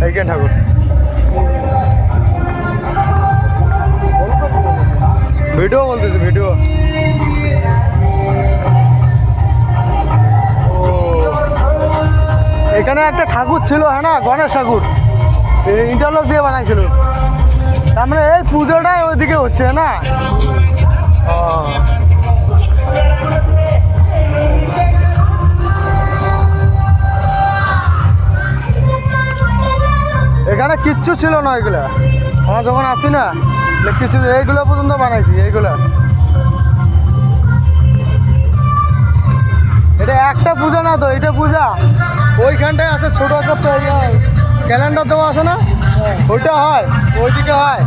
এইখানে ঠাকুর ভিডিও বলতেছে ভিডিও। ও এখানে একটা ঠাকুর ছিল, হ্যাঁ না, গণেশ ঠাকুর, ইন্টারলক দিয়ে বানাইছিল। তার মানে এই পুজোটাই ওইদিকে হচ্ছে না। এখানে কিচ্ছু ছিল না এগুলা, আমরা যখন আসি না কিছু এইগুলো পর্যন্ত বানাইছি। এইগুলা এটা একটা পূজা না তো, এটা পূজা ওইখানটায় আছে, ছোটো একটা ক্যালেন্ডার দেওয়া আছে না, ওইটা হয়, ওইদিকে হয়।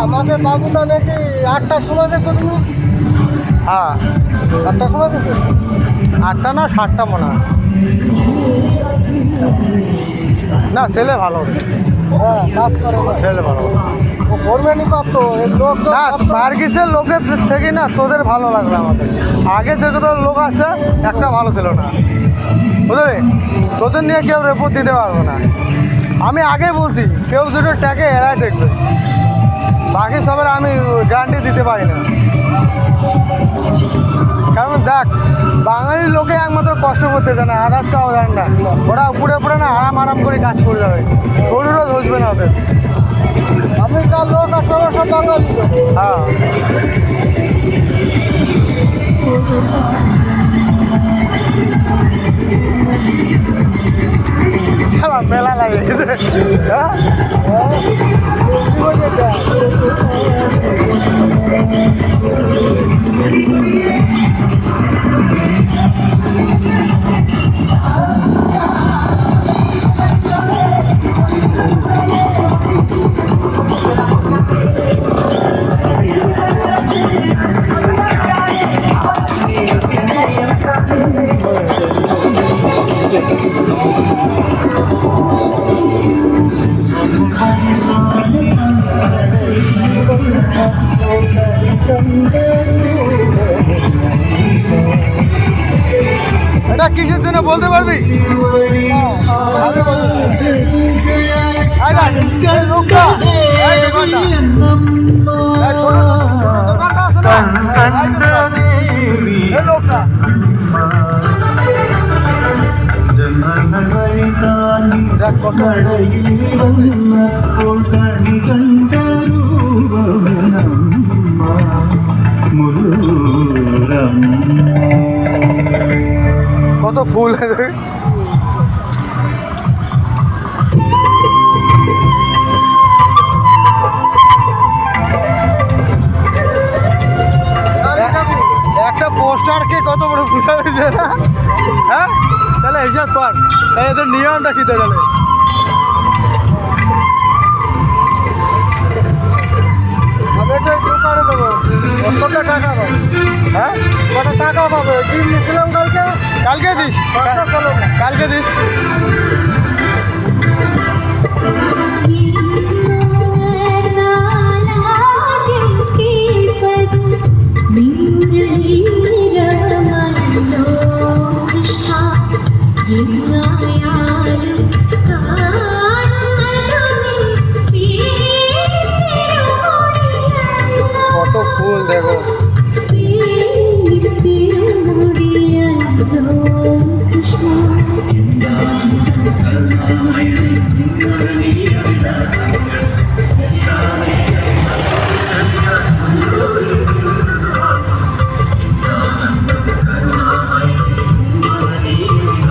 আমাদের বাবুদা নাকি 8টার সময় গেছো তুমি? হ্যাঁ 8টার সময় গেছো। 8টা না 7টা মনে হয়। না ছেলে ভালো, হ্যাঁ কাজ করে, ছেলে ভালো। ও করবেনি পারতো লোক না, বার্গিসের লোকের থেকে না তোদের ভালো লাগবে আমাদের। আগে যে কত লোক আছে একটা ভালো ছিল না, বুঝলি? তোদের নিয়ে কেউ রিপোর্ট দিতে পারবো না। আমি আগে বলছি কেউ যদি ট্যাগে এড়াই দেখবে, বাকি সবের আমি গ্যারান্টি দিতে পারি না। কারণ দেখ, বাঙালির লোকে একমাত্র কষ্ট করতে জানে, আদার্স খাওয়া জানে না। ওরা উপরে উপরে না আরাম করে কাজ করে যাবে, শরীরও ধসবে না ওদের। আমি তার লোক সব বাঙালি। হ্যাঁ মেলা লাগে গেছে। হ্যাঁ এটা কিসের জন্য বলতে পারবি? কত ফুল আছে। একটা পোস্টারকে কত বড় পূজা হয়েছে না? হ্যাঁ তাহলে হিসাব কর, তাহলে এদের নিয়মটা কি তাহলে? কত টাকা পাবো? হ্যাঁ কত টাকা পাবো? ডিম নিয়েছিলাম কালকে। কালকে দিস, কালকে দিস। you